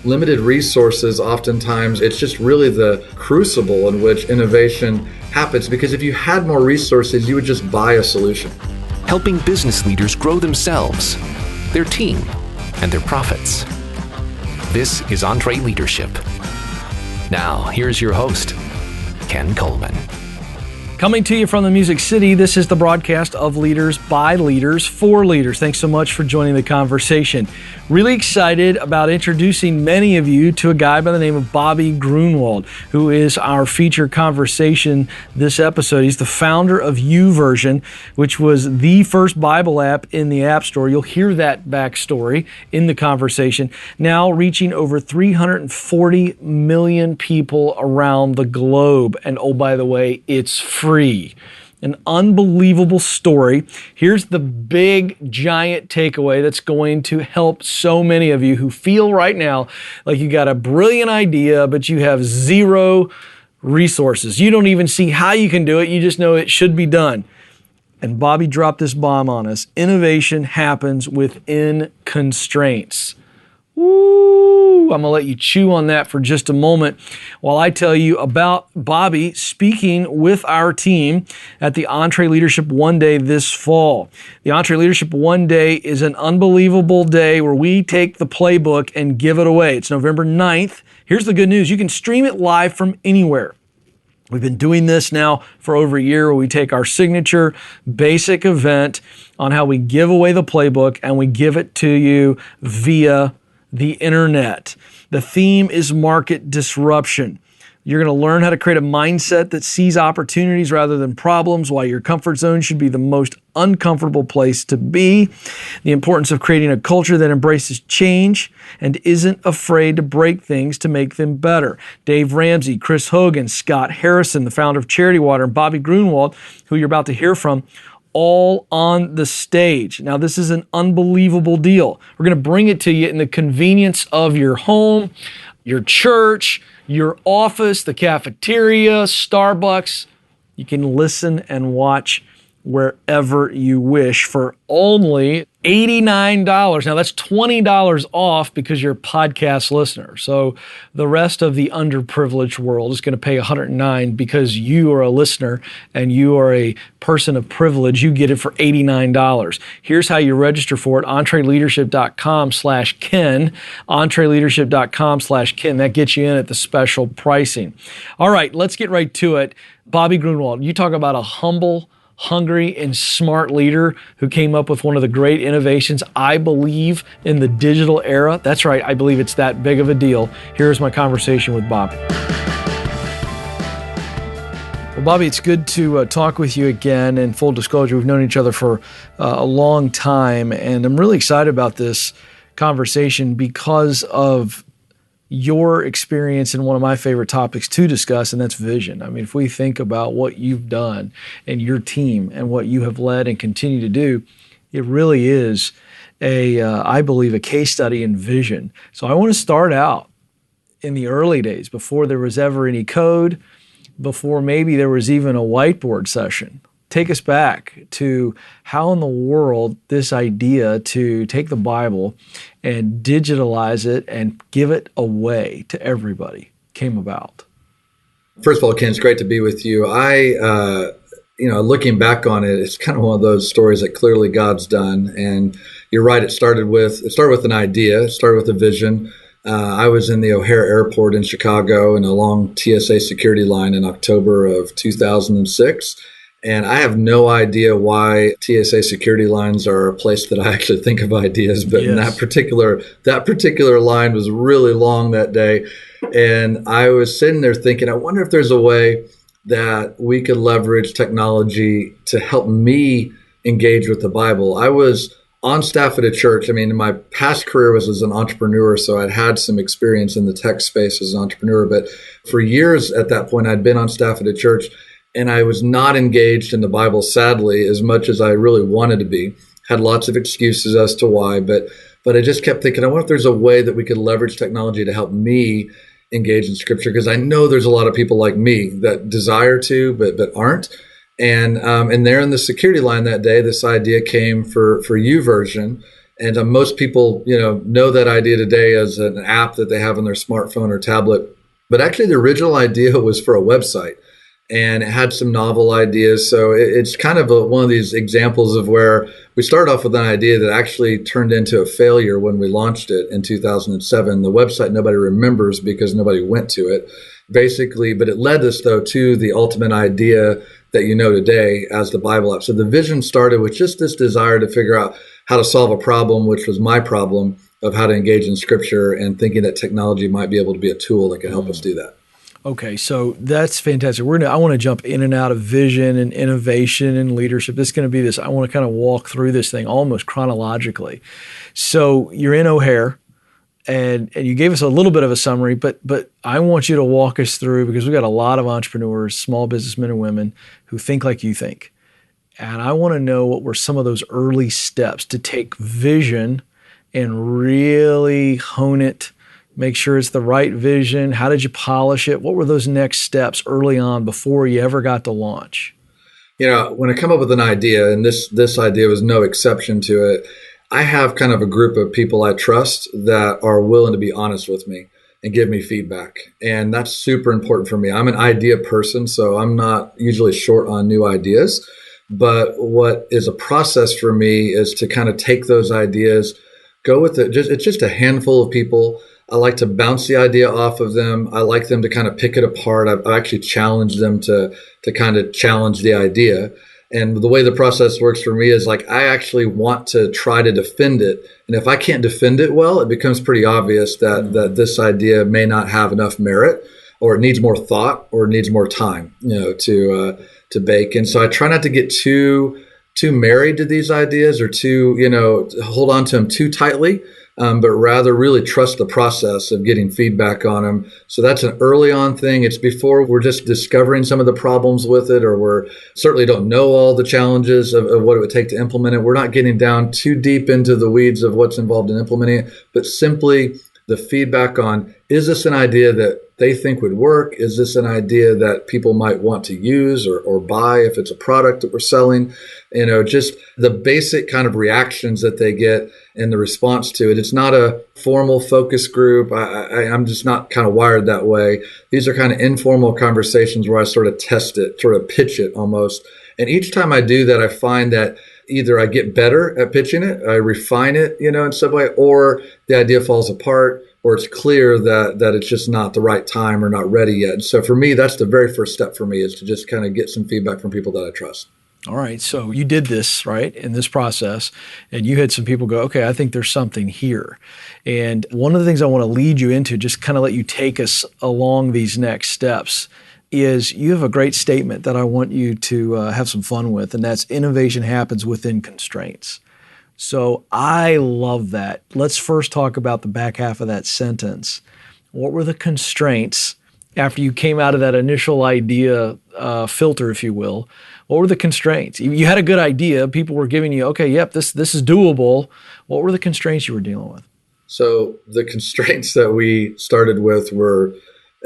limited resources, oftentimes it's just really the crucible in which innovation happens, because if you had more resources, you would just buy a solution. Helping business leaders grow themselves, their team, and their profits. This is EntreLeadership. Now, here's your host, Ken Coleman. Coming to you from the Music City, this is the broadcast of Leaders by Leaders for Leaders. Thanks so much for joining the conversation. Really excited about introducing many of you to a guy by the name of Bobby Gruenewald, who is our feature conversation this episode. He's the founder of YouVersion, which was the first Bible app in the App Store. You'll hear that backstory in the conversation. Now reaching over 340 million people around the globe. And oh, by the way, it's free. An unbelievable story. Here's the big, giant takeaway that's going to help so many of you who feel right now like you got a brilliant idea, but you have zero resources. You don't even see how you can do it. You just know it should be done. And Bobby dropped this bomb on us. Innovation happens within constraints. Woo! I'm going to let you chew on that for just a moment while I tell you about Bobby speaking with our team at the EntreLeadership One Day this fall. The EntreLeadership One Day is an unbelievable day where we take the playbook and give it away. It's November 9th. Here's the good news. You can stream it live from anywhere. We've been doing this now for over a year where we take our signature basic event on how we give away the playbook and we give it to you via the internet. The theme is market disruption. You're going to learn how to create a mindset that sees opportunities rather than problems, why your comfort zone should be the most uncomfortable place to be, the importance of creating a culture that embraces change and isn't afraid to break things to make them better. Dave Ramsey, Chris Hogan, Scott Harrison, the founder of Charity Water, and Bobby Gruenewald, who you're about to hear from, all on the stage. Now, this is an unbelievable deal. We're going to bring it to you in the convenience of your home, your church, your office, the cafeteria, Starbucks. You can listen and watch wherever you wish for only $89. Now that's $20 off because you're a podcast listener. So the rest of the underprivileged world is going to pay $109 because you are a listener and you are a person of privilege. You get it for $89. Here's how you register for it. EntreLeadership.com/Ken. EntreLeadership.com/Ken. That gets you in at the special pricing. All right, let's get right to it. Bobby Gruenewald, you talk about a humble, hungry, and smart leader who came up with one of the great innovations, I believe, in the digital era. That's right, I believe it's that big of a deal. Here's my conversation with Bobby. Well, Bobby, it's good to talk with you again. And full disclosure, we've known each other for a long time, and I'm really excited about this conversation because of your experience in one of my favorite topics to discuss, and that's vision. I mean, if we think about what you've done and your team and what you have led and continue to do, it really is I believe, a case study in vision. So I want to start out in the early days, before there was ever any code, before maybe there was even a whiteboard session. Take us back to how in the world this idea to take the Bible and digitalize it and give it away to everybody came about. First of all, Ken, it's great to be with you. Looking back on it, it's kind of one of those stories that clearly God's done. And you're right, it started with an idea, it started with a vision. I was in the O'Hare Airport in Chicago in a long TSA security line in October of 2006. And I have no idea why TSA security lines are a place that I actually think of ideas, but yes. In that particular line was really long that day. And I was sitting there thinking, I wonder if there's a way that we could leverage technology to help me engage with the Bible. I was on staff at a church. I mean, my past career was as an entrepreneur, so I'd had some experience in the tech space as an entrepreneur. But for years at that point, I'd been on staff at a church, and I was not engaged in the Bible, sadly, as much as I really wanted to be. Had lots of excuses as to why, but I just kept thinking, I wonder if there's a way that we could leverage technology to help me engage in Scripture, because I know there's a lot of people like me that desire to, but aren't. And there in the security line that day, this idea came for YouVersion. And most people, know that idea today as an app that they have on their smartphone or tablet. But actually, the original idea was for a website, and it had some novel ideas. So it's kind of one of these examples of where we started off with an idea that actually turned into a failure when we launched it in 2007. The website nobody remembers because nobody went to it, basically. But it led us, though, to the ultimate idea that you know today as the Bible app. So the vision started with just this desire to figure out how to solve a problem, which was my problem of how to engage in Scripture, and thinking that technology might be able to be a tool that can help us do that. Okay, so that's fantastic. I want to jump in and out of vision and innovation and leadership. This is going to be this. I want to kind of walk through this thing almost chronologically. So you're in O'Hare, and you gave us a little bit of a summary, but I want you to walk us through, because we've got a lot of entrepreneurs, small businessmen and women who think like you think. And I want to know what were some of those early steps to take vision and really hone it, make sure it's the right vision. How did you polish it? What were those next steps early on before you ever got to launch? When I come up with an idea, and this idea was no exception to it, I have kind of a group of people I trust that are willing to be honest with me and give me feedback. And that's super important for me. I'm an idea person, so I'm not usually short on new ideas. But what is a process for me is to kind of take those ideas, go with it. It's just a handful of people. I like to bounce the idea off of them. I like them to kind of pick it apart. I actually challenge them to kind of challenge the idea. And the way the process works for me is like, I actually want to try to defend it. And if I can't defend it well, it becomes pretty obvious that this idea may not have enough merit, or it needs more thought, or it needs more time, to bake. And so I try not to get too married to these ideas, or hold on to them too tightly. But rather really trust the process of getting feedback on them. So that's an early on thing. It's before we're just discovering some of the problems with it, or we're certainly don't know all the challenges of what it would take to implement it. We're not getting down too deep into the weeds of what's involved in implementing it, but simply the feedback on, is this an idea that they think would work? Is this an idea that people might want to use or buy if it's a product that we're selling? Just the basic kind of reactions that they get and the response to it. It's not a formal focus group. I'm just not kind of wired that way. These are kind of informal conversations where I sort of test it, sort of pitch it almost. And each time I do that, I find that either I get better at pitching it, I refine it, in some way, or the idea falls apart, or it's clear that it's just not the right time or not ready yet. So for me, that's the very first step for me, is to just kind of get some feedback from people that I trust. All right. So you did this, right, in this process, and you had some people go, okay, I think there's something here. And one of the things I want to lead you into, just kind of let you take us along these next steps, is you have a great statement that I want you to have some fun with, and that's innovation happens within constraints. So I love that. Let's first talk about the back half of that sentence. What were the constraints after you came out of that initial idea filter, if you will? What were the constraints? You had a good idea. People were giving you, okay, yep, this is doable. What were the constraints you were dealing with? So the constraints that we started with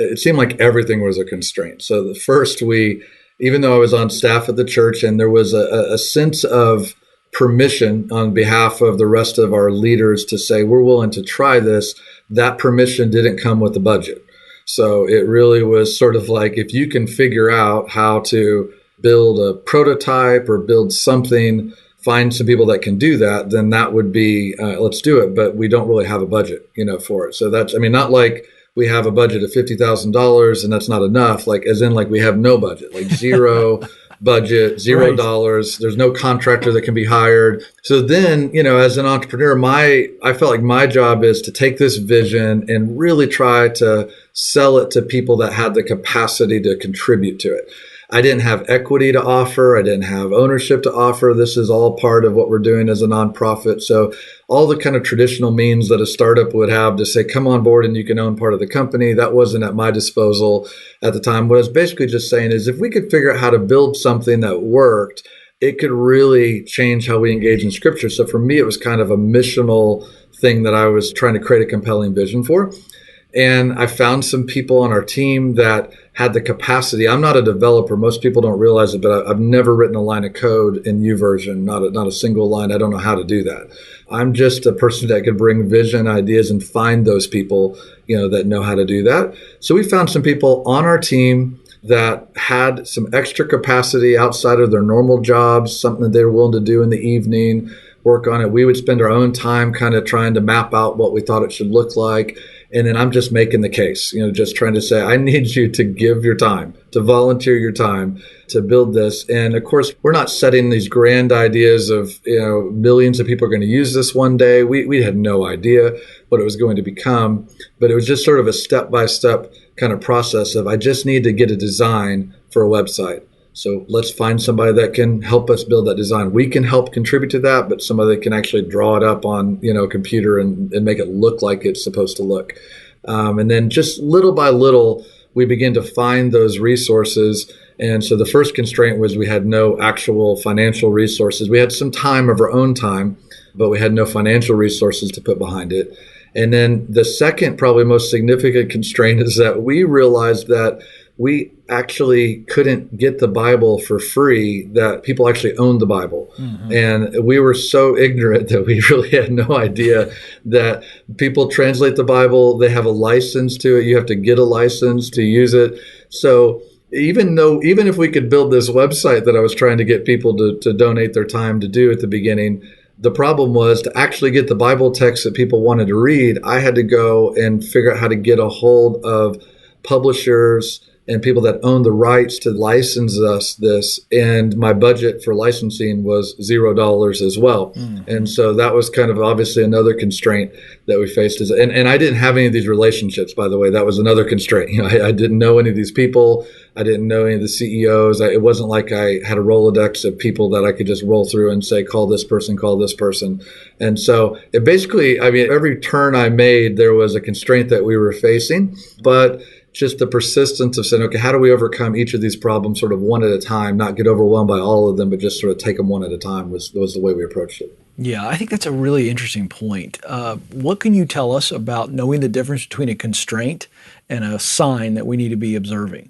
it seemed like everything was a constraint. So the first, even though I was on staff at the church, and there was a sense of permission on behalf of the rest of our leaders to say, we're willing to try this, that permission didn't come with the budget. So it really was sort of like, if you can figure out how to build a prototype or build something, find some people that can do that, then that would be, let's do it. But we don't really have a budget, for it. So that's, not like we have a budget of $50,000 and that's not enough, like as in like we have no budget, like zero budget, $0. Right. There's no contractor that can be hired. So then, as an entrepreneur, I felt like my job is to take this vision and really try to sell it to people that had the capacity to contribute to it. I didn't have equity to offer. I didn't have ownership to offer. This is all part of what we're doing as a nonprofit. So all the kind of traditional means that a startup would have to say, come on board and you can own part of the company, that wasn't at my disposal at the time. What I was basically just saying is, if we could figure out how to build something that worked, it could really change how we engage in Scripture. So for me, it was kind of a missional thing that I was trying to create a compelling vision for. And I found some people on our team that had the capacity. I'm not a developer. Most people don't realize it, but I've never written a line of code in YouVersion, not a single line. I don't know how to do that. I'm just a person that could bring vision, ideas, and find those people, that know how to do that. So we found some people on our team that had some extra capacity outside of their normal jobs, something that they were willing to do in the evening, work on it. We would spend our own time kind of trying to map out what we thought it should look like. And then I'm just making the case, just trying to say, I need you to give your time, to volunteer your time to build this. And of course, we're not setting these grand ideas of, millions of people are going to use this one day. We had no idea what it was going to become, but it was just sort of a step-by-step kind of process of, I just need to get a design for a website. So let's find somebody that can help us build that design. We can help contribute to that, but somebody that can actually draw it up on, a computer and make it look like it's supposed to look. And then just little by little, we begin to find those resources. And so the first constraint was we had no actual financial resources. We had some time of our own time, but we had no financial resources to put behind it. And then the second, probably most significant constraint is that we realized that we actually couldn't get the Bible for free, that people actually owned the Bible. Mm-hmm. And we were so ignorant that we really had no idea that people translate the Bible, they have a license to it, you have to get a license to use it. So even if we could build this website that I was trying to get people to donate their time to do at the beginning, the problem was to actually get the Bible text that people wanted to read, I had to go and figure out how to get a hold of publishers and people that own the rights to license us this. And my budget for licensing was $0 as well. Mm. And so that was kind of obviously another constraint that we faced. And I didn't have any of these relationships, by the way. That was another constraint. I didn't know any of these people. I didn't know any of the CEOs. It wasn't like I had a Rolodex of people that I could just roll through and say, call this person, call this person. And so it basically, every turn I made, there was a constraint that we were facing. But just the persistence of saying, okay, how do we overcome each of these problems sort of one at a time, not get overwhelmed by all of them, but just sort of take them one at a time was the way we approached it. Yeah, I think that's a really interesting point. What can you tell us about knowing the difference between a constraint and a sign that we need to be observing?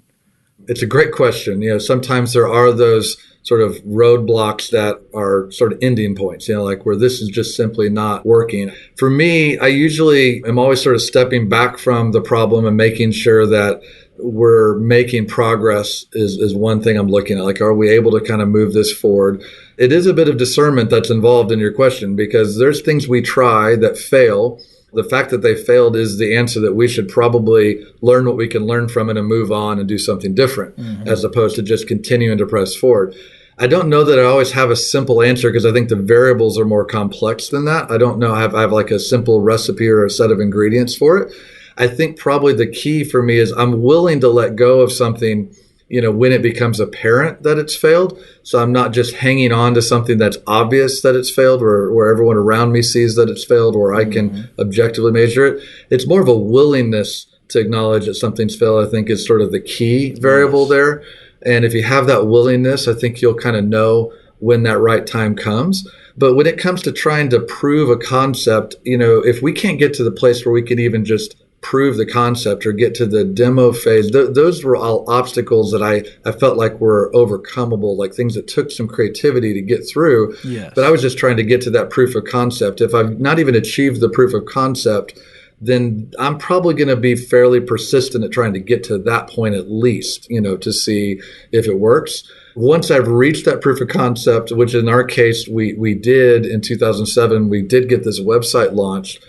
It's a great question. Sometimes there are those sort of roadblocks that are sort of ending points, like where this is just simply not working. For me, I usually am always sort of stepping back from the problem and making sure that we're making progress is one thing I'm looking at. Like, are we able to kind of move this forward? It is a bit of discernment that's involved in your question, because there's things we try that fail. The fact that they failed is the answer that we should probably learn what we can learn from it and move on and do something different, as opposed to just continuing to press forward. I don't know that I always have a simple answer, because I think the variables are more complex than that. I don't know I have like a simple recipe or a set of ingredients for it. I think probably the key for me is I'm willing to let go of something when it becomes apparent that it's failed. So I'm not just hanging on to something that's obvious that it's failed, where everyone around me sees that it's failed, or I can objectively measure it. It's more of a willingness to acknowledge that something's failed, I think, is sort of the key variable there. And if you have that willingness, I think you'll kind of know when that right time comes. But when it comes to trying to prove a concept, if we can't get to the place where we can even just prove the concept or get to the demo phase, those were all obstacles that I felt like were overcomable, like things that took some creativity to get through. Yes. But I was just trying to get to that proof of concept. If I've not even achieved the proof of concept, then I'm probably going to be fairly persistent at trying to get to that point at least, to see if it works. Once I've reached that proof of concept, which in our case we did in 2007, we did get this website launched.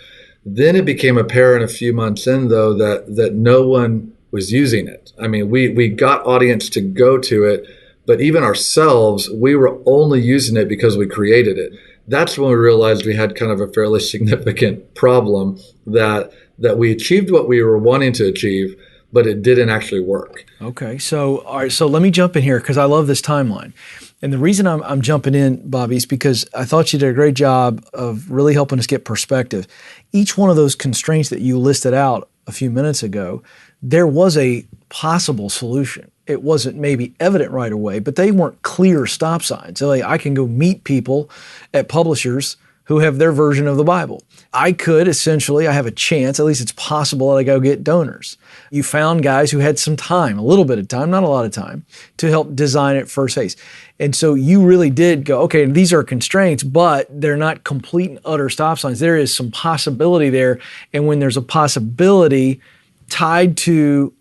Then it became apparent a few months in, though, that no one was using it. We got audience to go to it, but even ourselves, we were only using it because we created it. That's when we realized we had kind of a fairly significant problem, that we achieved what we were wanting to achieve, but it didn't actually work. Okay, so all right, so let me jump in here, because I love this timeline. And the reason I'm jumping in, Bobby, is because I thought you did a great job of really helping us get perspective. Each one of those constraints that you listed out a few minutes ago, there was a possible solution. It wasn't maybe evident right away, but they weren't clear stop signs. So I can go meet people at publishers who have their version of the Bible. I could essentially, I have a chance, at least it's possible that I go get donors. You found guys who had some time, a little bit of time, not a lot of time, to help design it first phase. And so you really did go, okay, these are constraints, but they're not complete and utter stop signs. There is some possibility there. And when there's a possibility tied to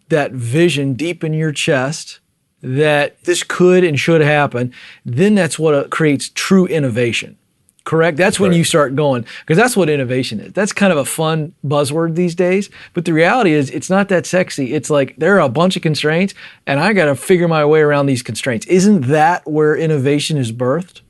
that vision deep in your chest that this could and should happen, then that's what creates true innovation. Correct? That's when you start going, because that's what innovation is. That's kind of a fun buzzword these days. But the reality is it's not that sexy. It's like there are a bunch of constraints and I got to figure my way around these constraints. Isn't that where innovation is birthed?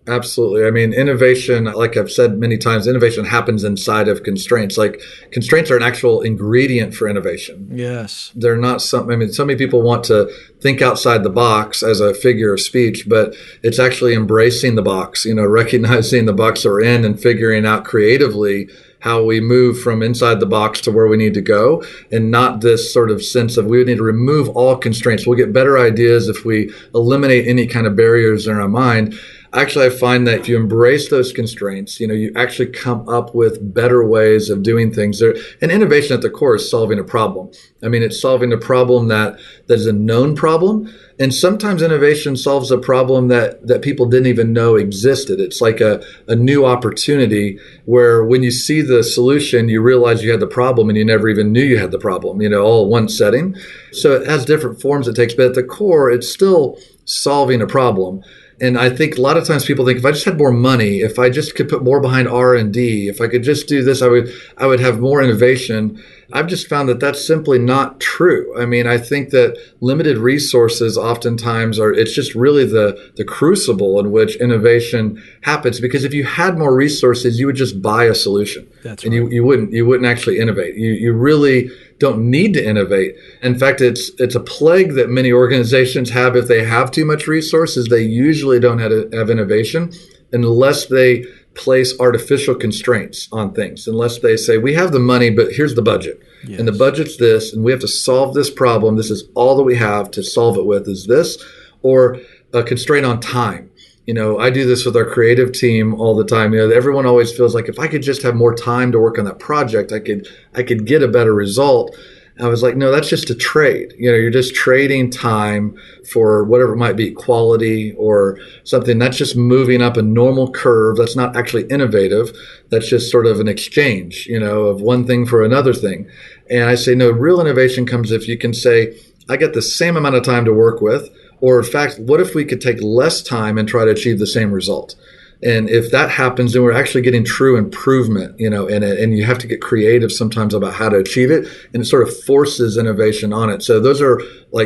Absolutely. I mean, innovation, like I've said many times, innovation happens inside of constraints. Like constraints are an actual ingredient for innovation. Yes. They're not something, I mean, so many people want to think outside the box as a figure of speech, but it's actually embracing the box, recognizing the box we're in and figuring out creatively how we move from inside the box to where we need to go, and not this sort of sense of we need to remove all constraints. We'll get better ideas if we eliminate any kind of barriers in our mind. Actually, I find that if you embrace those constraints, you actually come up with better ways of doing things. And innovation at the core is solving a problem. I mean, it's solving a problem that is a known problem. And sometimes innovation solves a problem that people didn't even know existed. It's like a new opportunity where when you see the solution, you realize you had the problem and you never even knew you had the problem, all in one setting. So it has different forms it takes, but at the core, it's still solving a problem. And I think a lot of times people think if I just had more money, if I just could put more behind R&D, if I could just do this, I would have more innovation. I've just found that that's simply not true. I mean, I think that limited resources oftentimes it's just really the crucible in which innovation happens. Because if you had more resources, you would just buy a solution. That's right. And you wouldn't actually innovate. You really don't need to innovate. In fact, it's a plague that many organizations have. If they have too much resources, they usually don't have innovation unless they place artificial constraints on things, unless they say, we have the money, but here's the budget. Yes. And the budget's this, and we have to solve this problem. This is all that we have to solve it with is this, or a constraint on time. I do this with our creative team all the time. Everyone always feels like if I could just have more time to work on that project, I could get a better result. I was like, no, that's just a trade. You're just trading time for whatever it might be, quality or something. That's just moving up a normal curve. That's not actually innovative. That's just sort of an exchange, of one thing for another thing. And I say, no, real innovation comes if you can say, I get the same amount of time to work with, or in fact, what if we could take less time and try to achieve the same result? And if that happens, then we're actually getting true improvement, in it. And you have to get creative sometimes about how to achieve it. And it sort of forces innovation on it. So those are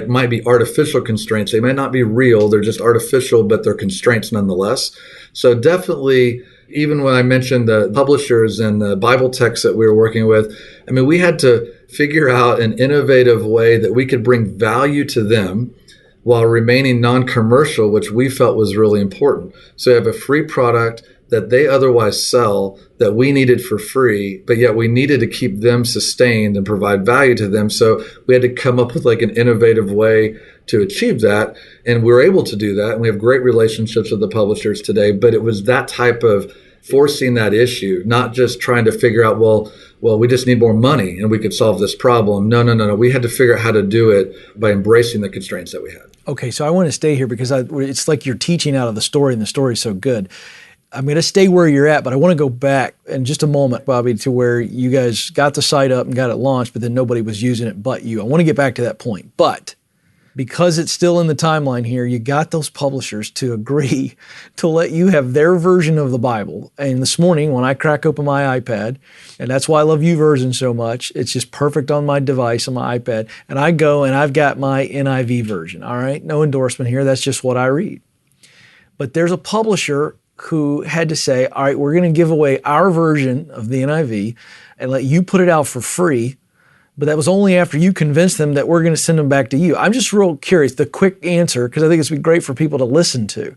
might be artificial constraints. They might not be real. They're just artificial, but they're constraints nonetheless. So definitely, even when I mentioned the publishers and the Bible texts that we were working with, I mean, we had to figure out an innovative way that we could bring value to them while remaining non-commercial, which we felt was really important. So you have a free product that they otherwise sell that we needed for free, but yet we needed to keep them sustained and provide value to them. So we had to come up with an innovative way to achieve that. And we were able to do that. And we have great relationships with the publishers today, but it was that type of forcing that issue, not just trying to figure out, well, we just need more money and we could solve this problem. No. We had to figure out how to do it by embracing the constraints that we had. Okay, so I want to stay here because it's like you're teaching out of the story, and the story is so good. I'm going to stay where you're at, but I want to go back in just a moment, Bobby, to where you guys got the site up and got it launched, but then nobody was using it but you. I want to get back to that point. But because it's still in the timeline here, you got those publishers to agree to let you have their version of the Bible. And this morning, when I crack open my iPad, and that's why I love YouVersion so much, it's just perfect on my device, on my iPad, and I go and I've got my NIV version, all right? No endorsement here, that's just what I read. But there's a publisher who had to say, all right, we're going to give away our version of the NIV and let you put it out for free. But that was only after you convinced them that we're going to send them back to you. I'm just real curious, the quick answer, because I think it's be great for people to listen to.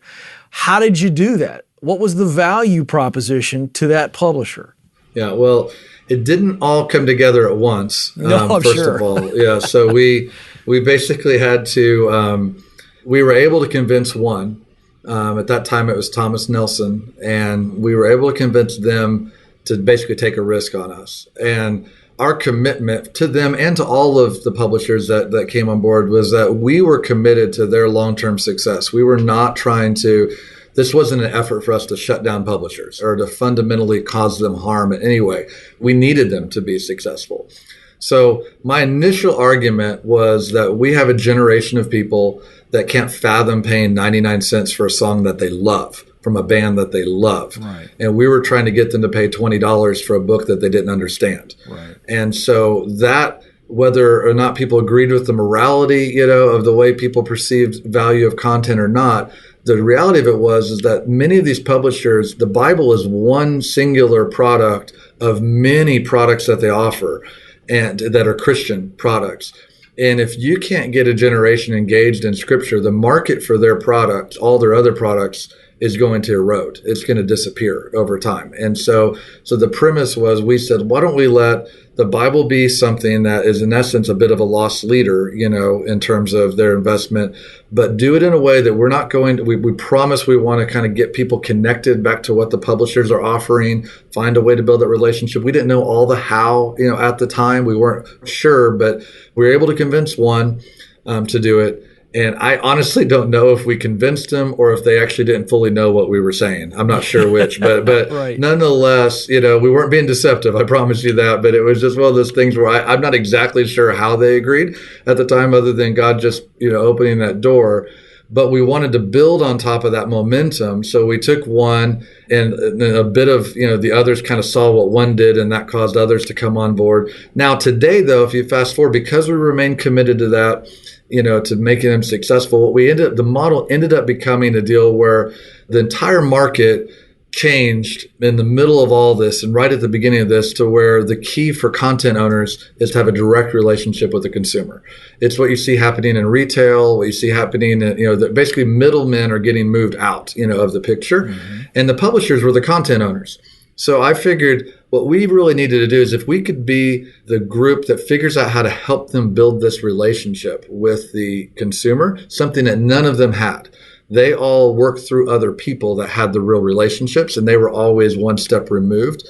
How did you do that? What was the value proposition to that publisher? Yeah, well, it didn't all come together at once. First of all, yeah. So we basically had to. We were able to convince one, At that time, it was Thomas Nelson, and we were able to convince them to basically take a risk on us. And our commitment to them and to all of the publishers that came on board was that we were committed to their long-term success. We were not trying to, this wasn't an effort for us to shut down publishers or to fundamentally cause them harm in any way. We needed them to be successful. So my initial argument was that we have a generation of people that can't fathom paying 99 cents for a song that they love from a band that they love. Right. And we were trying to get them to pay $20 for a book that they didn't understand. Right. And so that, whether or not people agreed with the morality, of the way people perceived value of content or not, the reality of it is that many of these publishers, the Bible is one singular product of many products that they offer and that are Christian products. And if you can't get a generation engaged in Scripture, the market for their products, all their other products, is going to erode. It's going to disappear over time. And so the premise was, we said, why don't we let the Bible be something that is in essence a bit of a lost leader, in terms of their investment, but do it in a way that we're not going to, we promise we want to kind of get people connected back to what the publishers are offering, find a way to build that relationship. We didn't know all the how, at the time. We weren't sure, but we were able to convince one to do it. And I honestly don't know if we convinced them or if they actually didn't fully know what we were saying. I'm not sure which, but right. Nonetheless, we weren't being deceptive. I promise you that. But it was just one of those things where I'm not exactly sure how they agreed at the time, other than God just, opening that door. But we wanted to build on top of that momentum. So we took one and a bit of, the others kind of saw what one did, and that caused others to come on board. Now, today, though, if you fast forward, because we remain committed to that, to making them successful, the model ended up becoming a deal where the entire market changed in the middle of all this and right at the beginning of this, to where the key for content owners is to have a direct relationship with the consumer. It's what you see happening in retail, what you see happening in, basically middlemen are getting moved out, of the picture. Mm-hmm. And the publishers were the content owners. So I figured what we really needed to do is, if we could be the group that figures out how to help them build this relationship with the consumer, something that none of them had. They all worked through other people that had the real relationships, and they were always one step removed.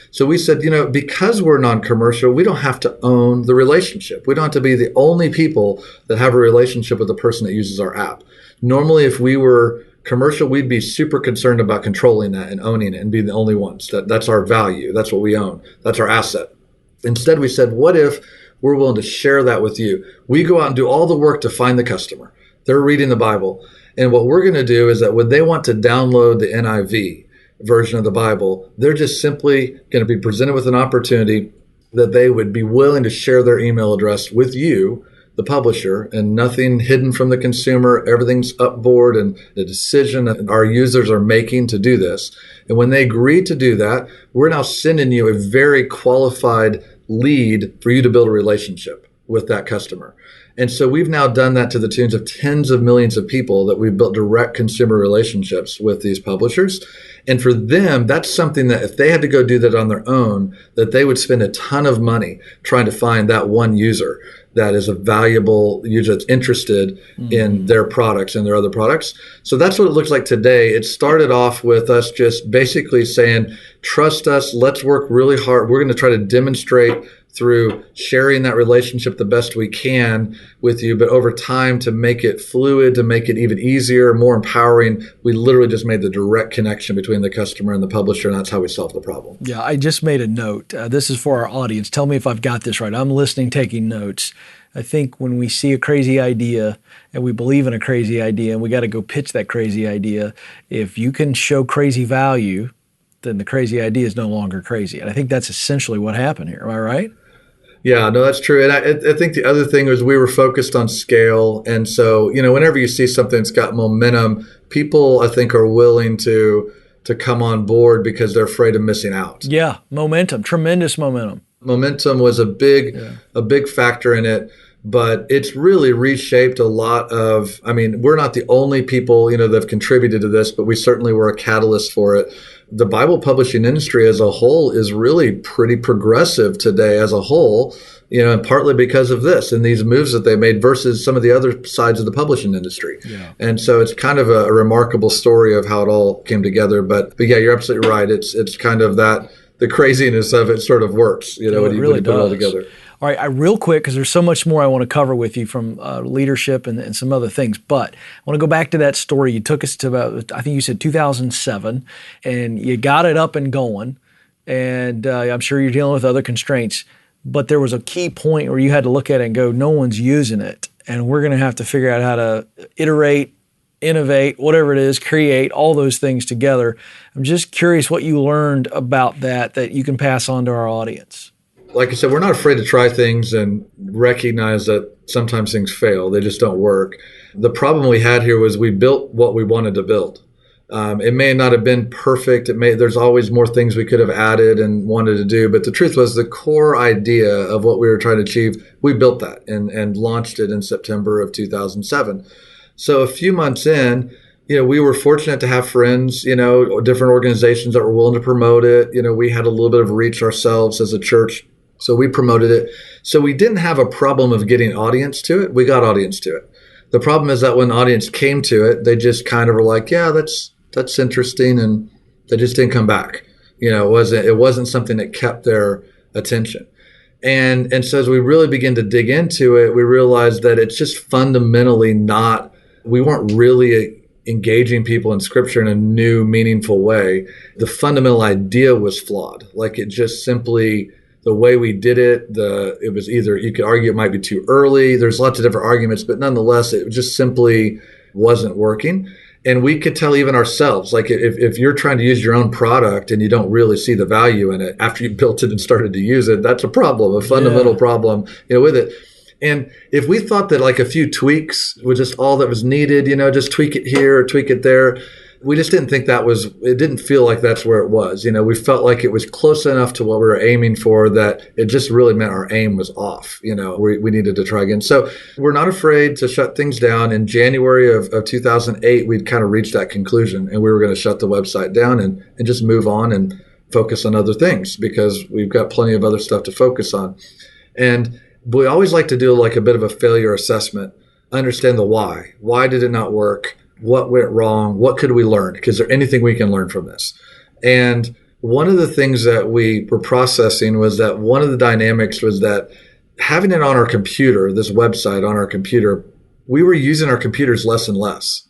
So we said, because we're non-commercial, we don't have to own the relationship. We don't have to be the only people that have a relationship with the person that uses our app. Normally, if we were commercial, we'd be super concerned about controlling that and owning it and being the only ones. That's our value. That's what we own. That's our asset. Instead, we said, what if we're willing to share that with you? We go out and do all the work to find the customer. They're reading the Bible. And what we're going to do is that when they want to download the NIV version of the Bible, they're just simply going to be presented with an opportunity that they would be willing to share their email address with you, the publisher, and nothing hidden from the consumer. Everything's upboard, and the decision that our users are making to do this. And when they agree to do that, we're now sending you a very qualified lead for you to build a relationship with that customer. And so we've now done that to the tunes of tens of millions of people, that we've built direct consumer relationships with these publishers. And for them, that's something that if they had to go do that on their own, that they would spend a ton of money trying to find that one user that is a valuable user that's interested in their products and their other products. So that's what it looks like today. It started off with us just basically saying, trust us, let's work really hard. We're going to try to demonstrate through sharing that relationship the best we can with you, but over time, to make it fluid, to make it even easier, more empowering, we literally just made the direct connection between the customer and the publisher, and that's how we solved the problem. Yeah, I just made a note. This is for our audience. Tell me if I've got this right. I'm listening, taking notes. I think when we see a crazy idea and we believe in a crazy idea and we got to go pitch that crazy idea, if you can show crazy value, then the crazy idea is no longer crazy. And I think that's essentially what happened here. Am I right? Yeah, no, that's true. And I think the other thing was we were focused on scale. And so, whenever you see something that's got momentum, people, I think, are willing to come on board because they're afraid of missing out. Yeah, momentum, tremendous momentum. Momentum was a big factor in it. but it's really reshaped a lot of, I mean, we're not the only people, that have contributed to this, but we certainly were a catalyst for it. The Bible publishing industry as a whole is really pretty progressive today as a whole, and partly because of this and these moves that they made versus some of the other sides of the publishing industry. Yeah. And so it's kind of a remarkable story of how it all came together. But yeah, you're absolutely right. It's kind of that, the craziness of it sort of works, when you put it all together. All right, real quick, because there's so much more I want to cover with you from leadership and some other things, but I want to go back to that story. You took us to about, I think you said 2007, and you got it up and going, and I'm sure you're dealing with other constraints, but there was a key point where you had to look at it and go, no one's using it, and we're going to have to figure out how to iterate, innovate, whatever it is, create, all those things together. I'm just curious what you learned about that you can pass on to our audience. Like I said, we're not afraid to try things and recognize that sometimes things fail. They just don't work. The problem we had here was we built what we wanted to build. It may not have been perfect. There's always more things we could have added and wanted to do. But the truth was the core idea of what we were trying to achieve, we built that and launched it in September of 2007. So a few months in, we were fortunate to have friends, different organizations that were willing to promote it. We had a little bit of reach ourselves as a church. So we promoted it. So we didn't have a problem of getting audience to it. We got audience to it. The problem is that when the audience came to it, they just kind of were like, yeah, that's interesting. And they just didn't come back. It wasn't something that kept their attention. And so as we really begin to dig into it, we realized that it's just fundamentally we weren't really engaging people in Scripture in a new, meaningful way. The fundamental idea was flawed. Like it just simply, the way we did it, it was either, you could argue it might be too early. There's lots of different arguments, but nonetheless, it just simply wasn't working. And we could tell even ourselves, like if you're trying to use your own product and you don't really see the value in it after you built it and started to use it, that's a problem, a fundamental problem, with it. And if we thought that like a few tweaks was just all that was needed, just tweak it here or tweak it there, we just didn't think it didn't feel like that's where it was. We felt like it was close enough to what we were aiming for that it just really meant our aim was off. We needed to try again. So we're not afraid to shut things down. In January of 2008, we'd kind of reached that conclusion and we were going to shut the website down and just move on and focus on other things because we've got plenty of other stuff to focus on. And we always like to do like a bit of a failure assessment, understand the why. Why did it not work? What went wrong? What could we learn? Is there anything we can learn from this? And one of the things that we were processing was that one of the dynamics was that having it on our computer, this website on our computer, we were using our computers less and less.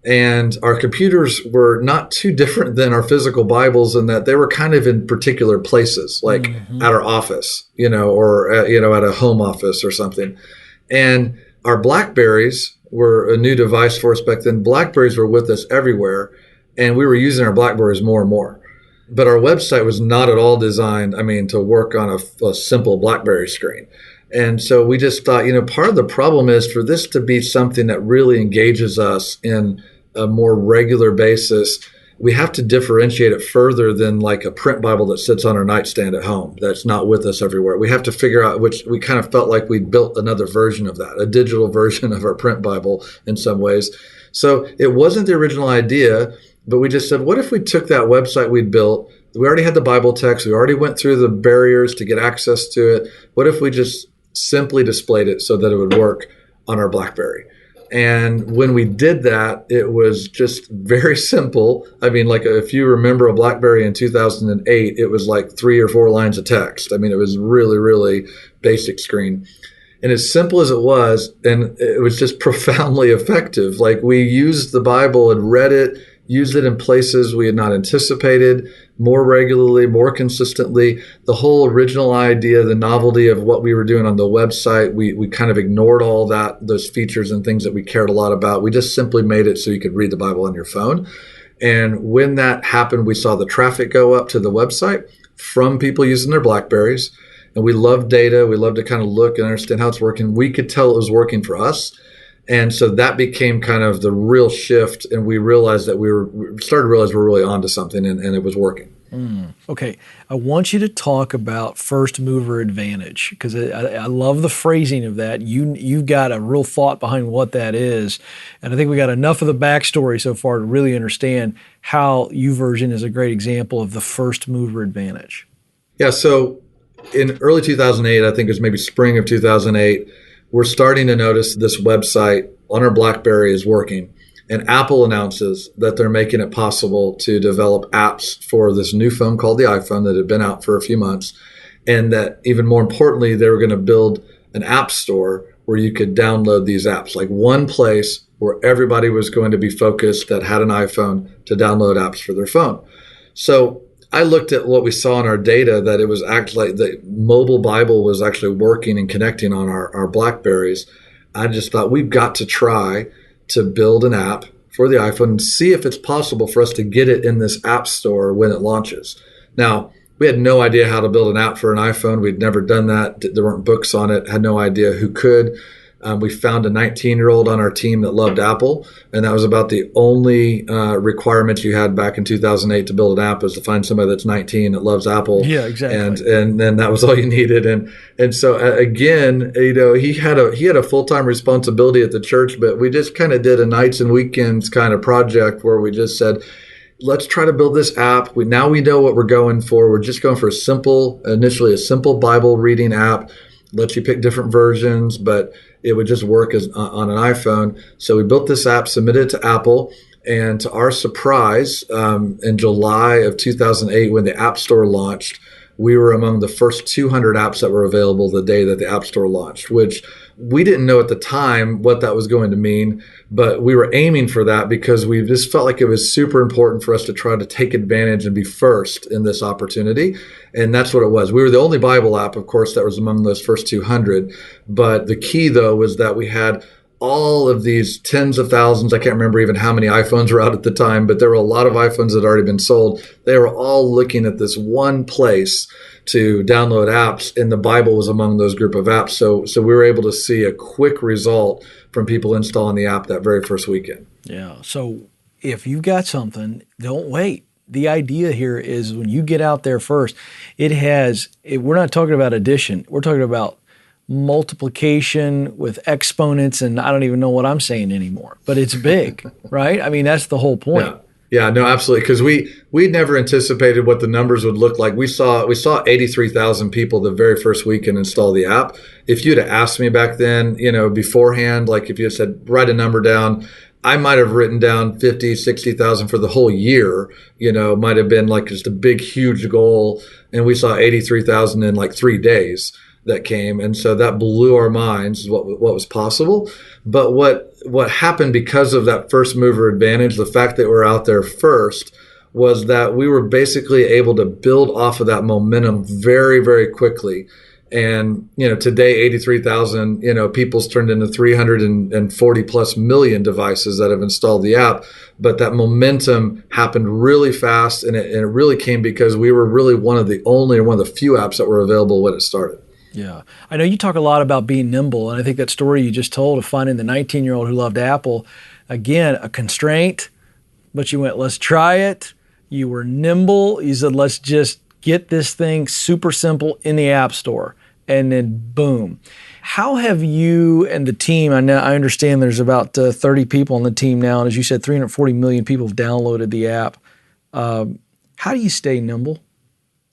And our computers were not too different than our physical Bibles in that they were kind of in particular places, like at our office, or at a home office or something. And our BlackBerries were a new device for us back then. BlackBerries were with us everywhere, and we were using our BlackBerries more and more. But our website was not at all designed, to work on a simple BlackBerry screen. And so we just thought, part of the problem is for this to be something that really engages us in a more regular basis, we have to differentiate it further than like a print Bible that sits on our nightstand at home that's not with us everywhere. We have to figure out, which we kind of felt like we built another version of that, a digital version of our print Bible in some ways. So it wasn't the original idea, but we just said, what if we took that website we'd built? We already had the Bible text. We already went through the barriers to get access to it. What if we just simply displayed it so that it would work on our BlackBerry? And when we did that, it was just very simple. Like if you remember a BlackBerry in 2008, it was like 3 or 4 lines of text. It was really, really basic screen. And as simple as it was, and it was just profoundly effective. Like we used the Bible and read it, used it in places we had not anticipated, more regularly, more consistently. The whole original idea, the novelty of what we were doing on the website, we kind of ignored all those features and things that we cared a lot about. We just simply made it so you could read the Bible on your phone. And when that happened, we saw the traffic go up to the website from people using their BlackBerries. And we love data. We love to kind of look and understand how it's working. We could tell it was working for us. And so that became kind of the real shift. And we realized that we started to realize we're really onto something and it was working. Okay, I want you to talk about first mover advantage, because I love the phrasing of that. You've got a real thought behind what that is, and I think we got enough of the backstory so far to really understand how YouVersion is a great example of the first mover advantage. Yeah, so in early 2008, I think it was maybe spring of 2008, we're starting to notice this website on our BlackBerry is working. And Apple announces that they're making it possible to develop apps for this new phone called the iPhone that had been out for a few months. And that even more importantly, they were going to build an app store where you could download these apps, like one place where everybody was going to be focused that had an iPhone to download apps for their phone. So I looked at what we saw in our data, that it was actually the mobile Bible was actually working and connecting on our BlackBerries. I just thought we've got to try to build an app for the iPhone and see if it's possible for us to get it in this app store when it launches. Now, we had no idea how to build an app for an iPhone. We'd never done that. There weren't books on it. Had no idea who could. We found a 19-year-old on our team that loved Apple, and that was about the only requirement you had back in 2008 to build an app, was to find somebody that's 19 that loves Apple. Yeah, exactly. And then that was all you needed. And so again, he had a full-time responsibility at the church, but we just kind of did a nights and weekends kind of project where we just said, let's try to build this app. Now we know what we're going for. We're just going for initially a simple Bible reading app. Lets you pick different versions, but it would just work as on an iPhone. So we built this app, submitted it to Apple, and to our surprise, in July of 2008, when the App Store launched, we were among the first 200 apps that were available the day that the App Store launched, which we didn't know at the time what that was going to mean, but we were aiming for that because we just felt like it was super important for us to try to take advantage and be first in this opportunity. And that's what it was. We were the only Bible app, of course, that was among those first 200. But the key, though, was that we had all of these tens of thousands. I can't remember even how many iPhones were out at the time, but there were a lot of iPhones that had already been sold. They were all looking at this one place to download apps, and the Bible was among those group of apps. So we were able to see a quick result from people installing the app that very first weekend. Yeah. So if you've got something, don't wait. The idea here is when you get out there first, we're not talking about addition. We're talking about multiplication with exponents, and I don't even know what I'm saying anymore, but it's big, right? I mean, that's the whole point. Yeah, no, absolutely. Because we never anticipated what the numbers would look like. We saw 83,000 people the very first weekend install the app. If you'd have asked me back then, beforehand, like if you had said, write a number down, I might have written down 50, 60,000 for the whole year, might have been like just a big, huge goal. And we saw 83,000 in like 3 days that came. And so that blew our minds, what was possible. But what happened because of that first mover advantage, the fact that we're out there first, was that we were basically able to build off of that momentum very, very quickly. And, today, 83,000, people's turned into 340 plus million devices that have installed the app. But that momentum happened really fast. And it really came because we were really one of the few apps that were available when it started. Yeah. I know you talk a lot about being nimble, and I think that story you just told of finding the 19-year-old who loved Apple, again, a constraint, but you went, let's try it. You were nimble. You said, let's just get this thing super simple in the App Store, and then boom. How have you and the team, I understand there's about 30 people on the team now, and as you said, 340 million people have downloaded the app. How do you stay nimble?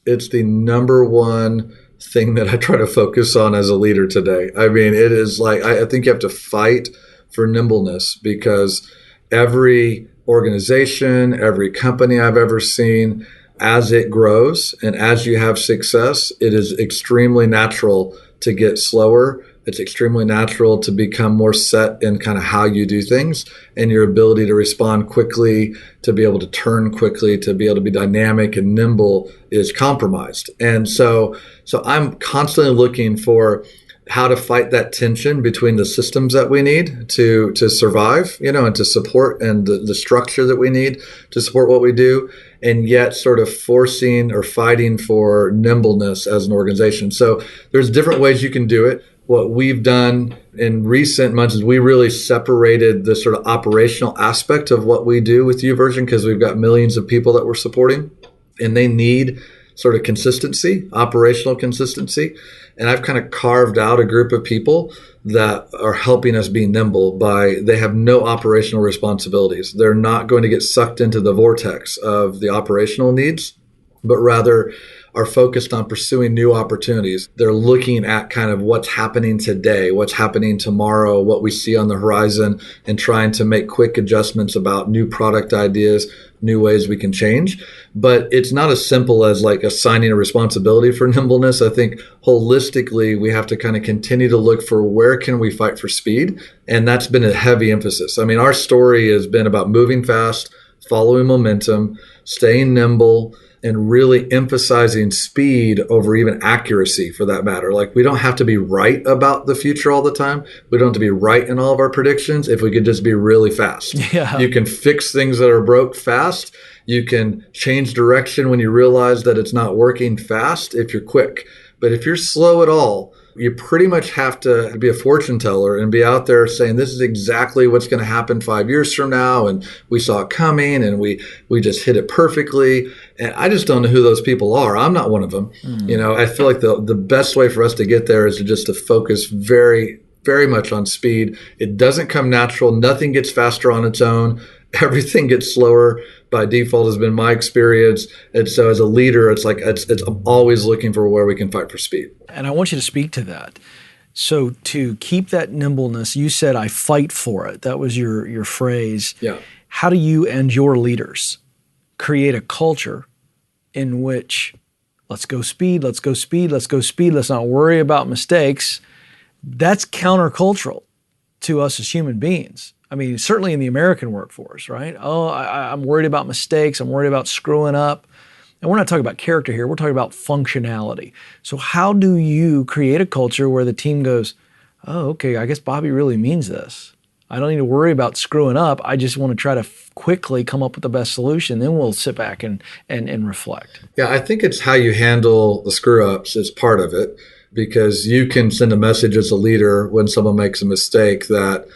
It's the number one thing that I try to focus on as a leader today. I mean, it is like, I think you have to fight for nimbleness, because every organization, every company I've ever seen, as it grows and as you have success, it is extremely natural to get slower. It's extremely natural to become more set in kind of how you do things, and your ability to respond quickly, to be able to turn quickly, to be able to be dynamic and nimble is compromised. And so I'm constantly looking for how to fight that tension between the systems that we need to survive, and to support, and the structure that we need to support what we do, and yet sort of forcing or fighting for nimbleness as an organization. So there's different ways you can do it. What we've done in recent months is we really separated the sort of operational aspect of what we do with YouVersion, because we've got millions of people that we're supporting. and they need sort of consistency, operational consistency. And I've kind of carved out a group of people that are helping us be nimble they have no operational responsibilities. They're not going to get sucked into the vortex of the operational needs, but rather are focused on pursuing new opportunities. They're looking at kind of what's happening today, what's happening tomorrow, what we see on the horizon, and trying to make quick adjustments about new product ideas, new ways we can change. But it's not as simple as like assigning a responsibility for nimbleness. I think holistically, we have to kind of continue to look for where can we fight for speed. And that's been a heavy emphasis. I mean, our story has been about moving fast, following momentum, staying nimble, and really emphasizing speed over even accuracy for that matter. Like, we don't have to be right about the future all the time. We don't have to be right in all of our predictions if we could just be really fast. Yeah. You can fix things that are broke fast. You can change direction when you realize that it's not working fast if you're quick. But if you're slow at all, you pretty much have to be a fortune teller and be out there saying, this is exactly what's going to happen 5 years from now. And we saw it coming and we just hit it perfectly. And I just don't know who those people are. I'm not one of them. You know, I feel like the best way for us to get there is to focus very, very much on speed. It doesn't come natural. Nothing gets faster on its own. Everything gets slower by default has been my experience. And so as a leader, it's like I'm always looking for where we can fight for speed. And I want you to speak to that. So to keep that nimbleness, you said, I fight for it. That was your phrase. Yeah. How do you and your leaders create a culture in which let's go speed, let's go speed, let's go speed, let's not worry about mistakes? That's countercultural to us as human beings. I mean, certainly in the American workforce, right? Oh, I'm worried about mistakes. I'm worried about screwing up. And we're not talking about character here. We're talking about functionality. So how do you create a culture where the team goes, oh, okay, I guess Bobby really means this. I don't need to worry about screwing up. I just want to try to quickly come up with the best solution. Then we'll sit back and reflect. Yeah, I think it's how you handle the screw-ups is part of it, because you can send a message as a leader when someone makes a mistake that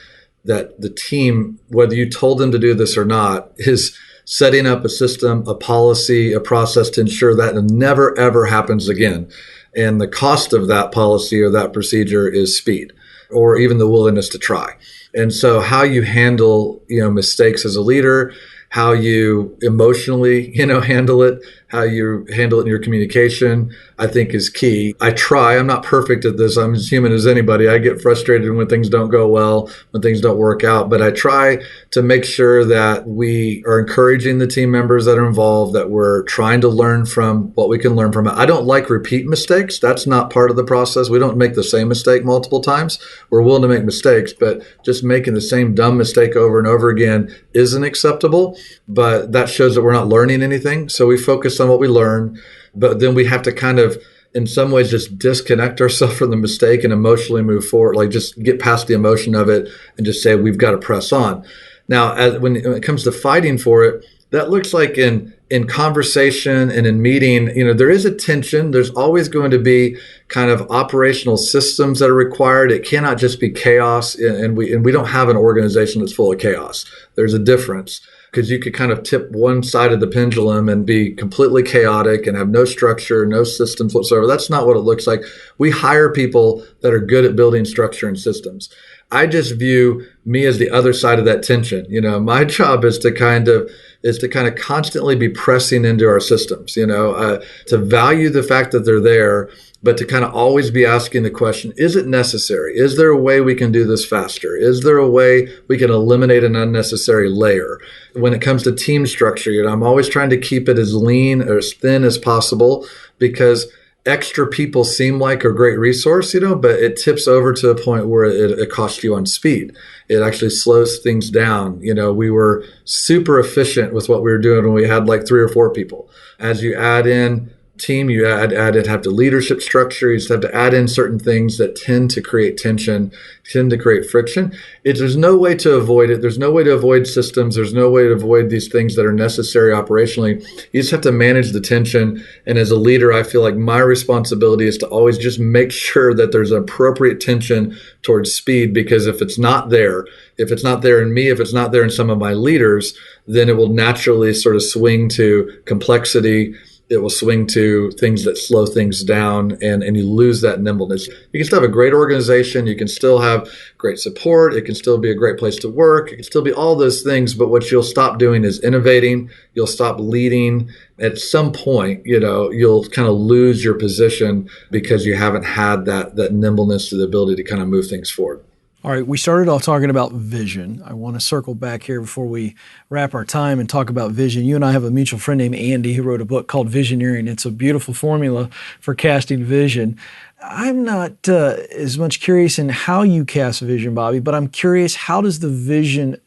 the team, whether you told them to do this or not, is setting up a system, a policy, a process to ensure that it never, ever happens again. And the cost of that policy or that procedure is speed, or even the willingness to try. And so how you handle, mistakes as a leader, how you emotionally, handle it, how you handle it in your communication, I think is key. I try. I'm not perfect at this. I'm as human as anybody. I get frustrated when things don't go well, when things don't work out. But I try to make sure that we are encouraging the team members that are involved, that we're trying to learn from what we can learn from it. I don't like repeat mistakes. That's not part of the process. We don't make the same mistake multiple times. We're willing to make mistakes, but just making the same dumb mistake over and over again isn't acceptable. But that shows that we're not learning anything. So we focus on what we learn, but then we have to kind of, in some ways, just disconnect ourselves from the mistake and emotionally move forward, like just get past the emotion of it and just say, we've got to press on. Now, when it comes to fighting for it, that looks like in conversation and in meeting, there is a tension. There's always going to be kind of operational systems that are required. It cannot just be chaos, and we don't have an organization that's full of chaos. There's a difference. Because you could kind of tip one side of the pendulum and be completely chaotic and have no structure, no systems whatsoever. That's not what it looks like. We hire people that are good at building structure and systems. I just view me as the other side of that tension. My job is to kind of constantly be pressing into our systems, to value the fact that they're there, but to kind of always be asking the question, is it necessary? Is there a way we can do this faster? Is there a way we can eliminate an unnecessary layer? When it comes to team structure, I'm always trying to keep it as lean or as thin as possible, because extra people seem like a great resource, but it tips over to a point where it costs you on speed. It actually slows things down. We were super efficient with what we were doing when we had like 3 or 4 people. As you add in team, you have to leadership structure. You just have to add in certain things that tend to create tension, tend to create friction. There's no way to avoid it. There's no way to avoid systems. There's no way to avoid these things that are necessary operationally. You just have to manage the tension. And as a leader, I feel like my responsibility is to always just make sure that there's an appropriate tension towards speed, because if it's not there in me, if it's not there in some of my leaders, then it will naturally sort of swing to complexity it will swing to things that slow things down, and you lose that nimbleness. You can still have a great organization. You can still have great support. It can still be a great place to work. It can still be all those things. But what you'll stop doing is innovating. You'll stop leading. At some point, you'll kind of lose your position because you haven't had that nimbleness to the ability to kind of move things forward. All right, we started off talking about vision. I want to circle back here before we wrap our time and talk about vision. You and I have a mutual friend named Andy who wrote a book called Visioneering. It's a beautiful formula for casting vision. I'm not as much curious in how you cast vision, Bobby, but I'm curious, how does the vision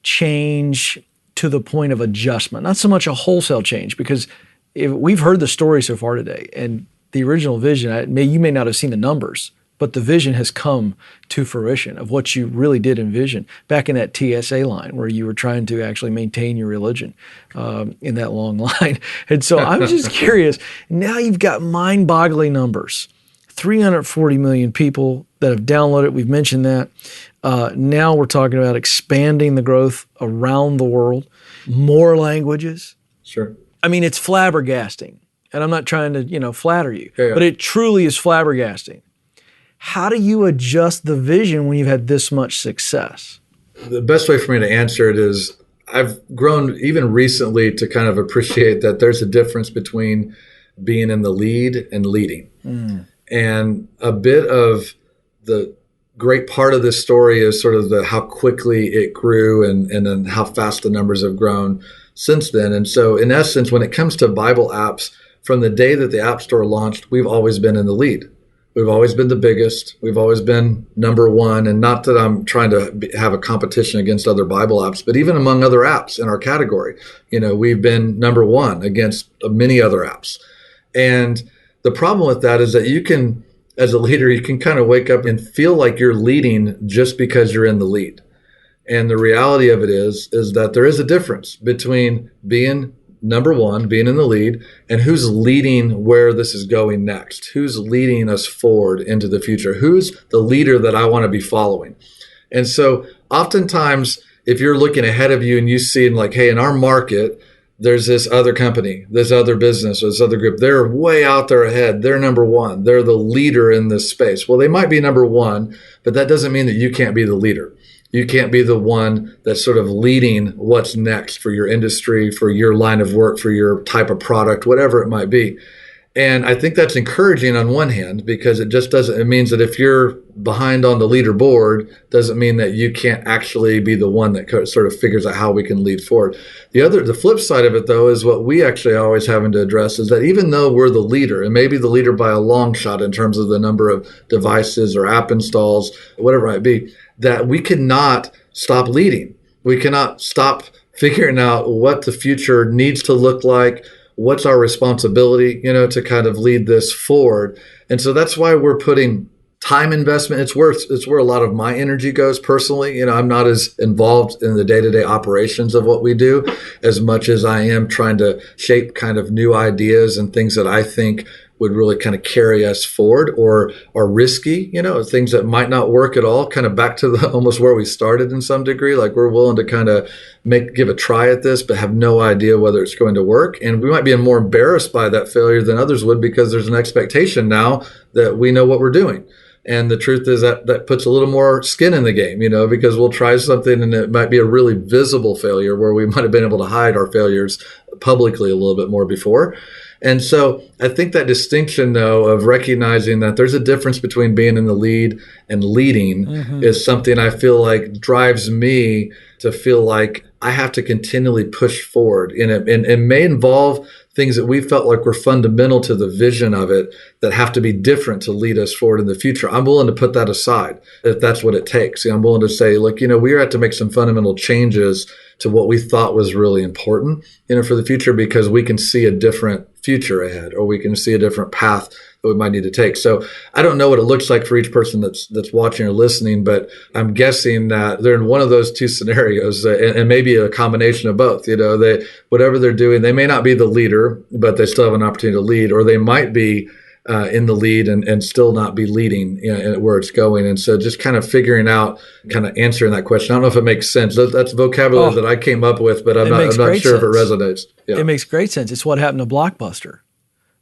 change to the point of adjustment? Not so much a wholesale change, because we've heard the story so far today, and the original vision, you may not have seen the numbers, but the vision has come to fruition of what you really did envision back in that TSA line where you were trying to actually maintain your religion in that long line. And so I'm just curious, now you've got mind-boggling numbers, 340 million people that have downloaded it. We've mentioned that. Now we're talking about expanding the growth around the world, more languages. Sure. I mean, it's flabbergasting. And I'm not trying to, flatter you, yeah. But it truly is flabbergasting. How do you adjust the vision when you've had this much success? The best way for me to answer it is I've grown even recently to kind of appreciate that there's a difference between being in the lead and leading. And a bit of the great part of this story is sort of how quickly it grew and then how fast the numbers have grown since then. And so in essence, when it comes to Bible apps, from the day that the App Store launched, we've always been in the lead. We've always been the biggest. We've always been number one. And not that I'm trying to have a competition against other Bible apps, but even among other apps in our category, we've been number one against many other apps. And the problem with that is that you can, as a leader, you can kind of wake up and feel like you're leading just because you're in the lead. And the reality of it is that there is a difference between being number one, being in the lead, and who's leading where this is going next. Who's leading us forward into the future? Who's the leader that I want to be following? And so oftentimes, if you're looking ahead of you and you see like, hey, in our market, there's this other company, this other business, or this other group, they're way out there ahead. They're number one. They're the leader in this space. Well, they might be number one, but that doesn't mean that you can't be the leader. You can't be the one that's sort of leading what's next for your industry, for your line of work, for your type of product, whatever it might be. And I think that's encouraging on one hand, because it means that if you're behind on the leaderboard, doesn't mean that you can't actually be the one that sort of figures out how we can lead forward. The flip side of it, though, is what we actually always having to address is that even though we're the leader, and maybe the leader by a long shot in terms of the number of devices or app installs, whatever it might be, that we cannot stop leading. We cannot stop figuring out what the future needs to look like, what's our responsibility, to kind of lead this forward. And so that's why we're putting time investment. It's where a lot of my energy goes personally. I'm not as involved in the day-to-day operations of what we do as much as I am trying to shape kind of new ideas and things that I think would really kind of carry us forward or are risky, things that might not work at all, kind of back to almost where we started in some degree. Like we're willing to kind of give a try at this, but have no idea whether it's going to work. And we might be more embarrassed by that failure than others would, because there's an expectation now that we know what we're doing. And the truth is that puts a little more skin in the game, because we'll try something and it might be a really visible failure where we might have been able to hide our failures publicly a little bit more before. And so I think that distinction, though, of recognizing that there's a difference between being in the lead and leading is something I feel like drives me to feel like I have to continually push forward. And it may involve things that we felt like were fundamental to the vision of it that have to be different to lead us forward in the future. I'm willing to put that aside if that's what it takes. I'm willing to say, look, we have to make some fundamental changes to what we thought was really important, for the future, because we can see a different future ahead, or we can see a different path that we might need to take. So I don't know what it looks like for each person that's watching or listening, but I'm guessing that they're in one of those two scenarios, and maybe a combination of both. Whatever they're doing, they may not be the leader, but they still have an opportunity to lead, or they might be in the lead and still not be leading where it's going. And so just kind of figuring out, kind of answering that question. I don't know if it makes sense. That's vocabulary that I came up with, but I'm not sure if it resonates. Yeah. It makes great sense. It's what happened to Blockbuster.